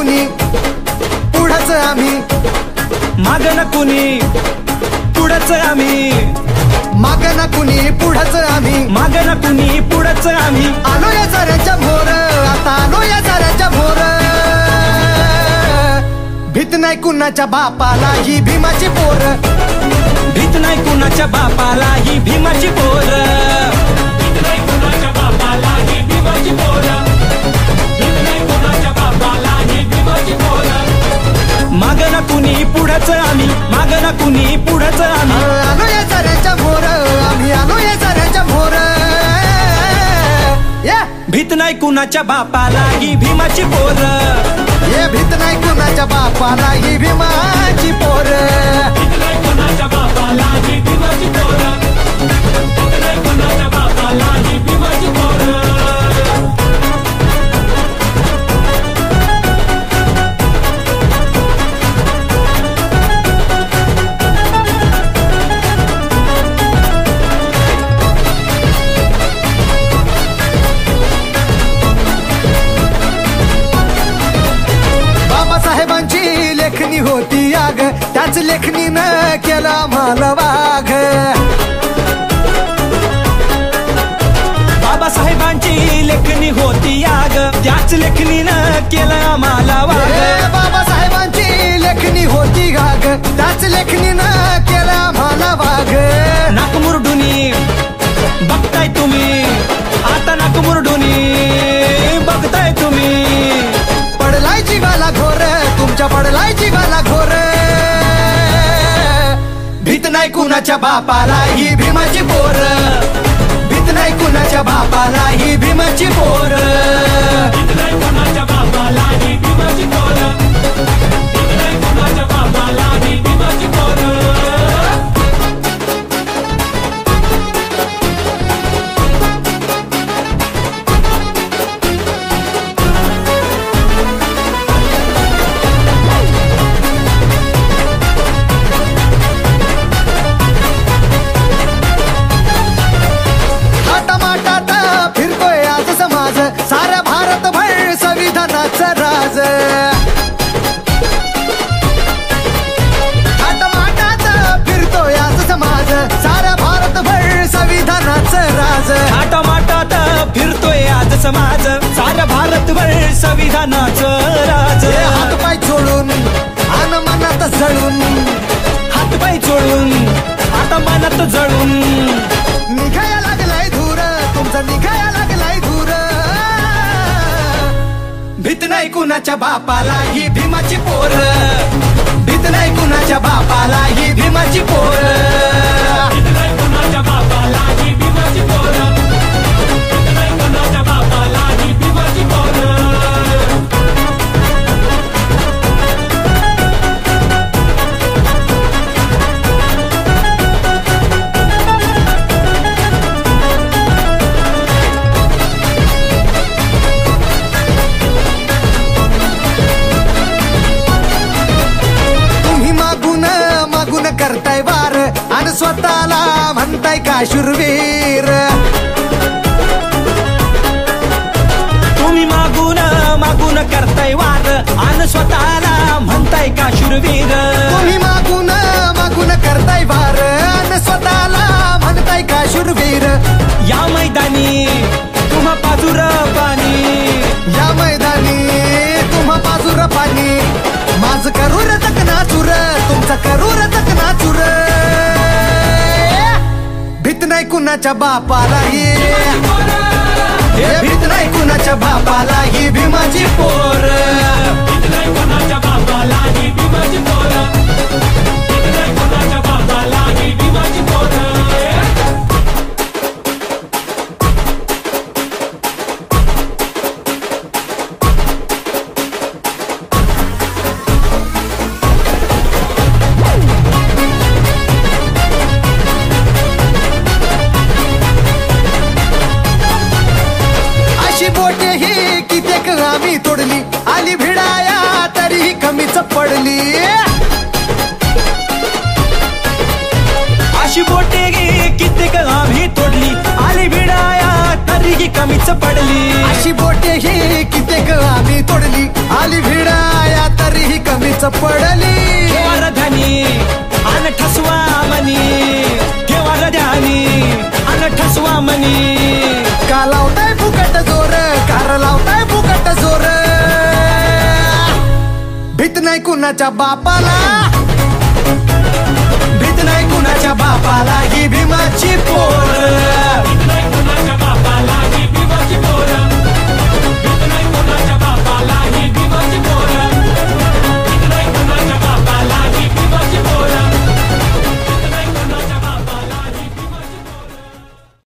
कुणी पुढंच आम्ही, माग न कुणी पुढंच आम्ही, माग न कुणी पुढंच आम्ही, माग न कुणी पुढंच आम्ही. आलो या साऱ्यांच्या भोर, आता आलो या साऱ्यांच्या भोर. भीत नाही कुणाच्या बापाला ही भीमाची पोर, भीत नाही कुणाच्या बापाला ही भीमाची पोर, भीत नाही कुणाच्या बापाला ही भीमाची पोर, भीत नाही कुणाच्या बापाला ही भीमाची पोर. माग न कुणी पुढंच आम्ही, माग न कुणी पुढंच आम्ही. आलो या साऱ्यांच्या भोर, आम्ही आलो या साऱ्यांच्या भोर. भीत नाही कुणाच्या बापाला ही भीमाची पोर, ये भीत नाही कुणाच्या बापाला ही भीमाची पोर, भीत नाही कुणाच्या बापाला ही भीमाची पोर, भीत नाही कुणाच्या बापाला ही भीमाची पोर. बाबासाहेबांची लेखणी होती आग, त्याच लेखणीनं केला आम्हाला वाघ. बाबासाहेबांची लेखणी होती आग, त्याच लेखणीनं केलं आम्हाला वाघ. बाबासाहेबांची लेखणी होती आग, त्याच लेखणीनं केला आम्हाला वाघ. नाक मुरडुनी बघताय तुम्ही, आता नाक मुरडुनी बघताय तुम्ही. पडलाय जीवाला घोर, तुमच्या पडलाय जीवाला घोर. भीत नाही कुणाच्या बापाला ही भीमाची पोर, भीत नाही कुणाच्या बापाला ही भीमाची पोर, भीत नाही कुणाच्या बापाला ही भीमाची पोर, भीत नाही कुणाच्या बापाला ही भीमाची पोर. फिरतोय आज समाज, साऱ्या भारतभर संविधानाचं राज. थाटामाटात फिरतोय आज समाज, साऱ्या भारतभर संविधानाचं राज. थाटामाटात फिरतोय आज समाज, साऱ्या भारतभर संविधानाचं राज. हातपाय चोळून आन मनात जळून, हातपाय चोळून आता मनात जळून. निघाया लागलाय धूर, तुमचा निघाया लागलाय धूर. भीत नाही कुणाच्या बापाला ही भीमाची पोर, भीत नाही कुणाच्या बापाला ही भीमाची पोर, भीत नाही कुणाच्या बापाला ही भीमाची पोर, भीत नाही कुणाच्या बापाला ही भीमाची पोर. करताय वार आणि स्वतःला म्हणताय का शूरवीर. तुम्ही मागून मागून करताय वार आणि स्वतःला म्हणताय का शूरवीर. तुम्ही मागून मागून करताय वार आणि स्वतःला म्हणताय का शूरवीर. या मैदानी तुम्हा पाजूर पाणी, या मैदानी तुम्हा पाजूर पाणी. माझ करूर तक नाचूर, तुमचा करूर तक नाचूर. भीत नाही कुणाच्या बापाला ही, भीत नाही कुणाच्या बापाला ही भीमाची पोर, भीत नाही कुणाच्या बापाला ही भीमाची पोर, भीत नाही कुणाच्या बापाला ही भीमाची पोर. बोटे ही कित्येक आम्ही तोडली, आली भिडाया तरी कमीच पडली. अशी बोटे कित्येक आम्ही तोडली, आली भिडाया तरीही कमीच पडली. अशी बोटे ही कित्येक आम्ही तोडली, आली भिडा पडली वरधनी अन ठसवा मनी वरधनी अन ठसवा मनी का लावताय फुकट जोर कार लावताय फुकट जोर भीत नाही कुणाच्या बापाला भीत नाही कुणाच्या बापाला ही भीमाची पोर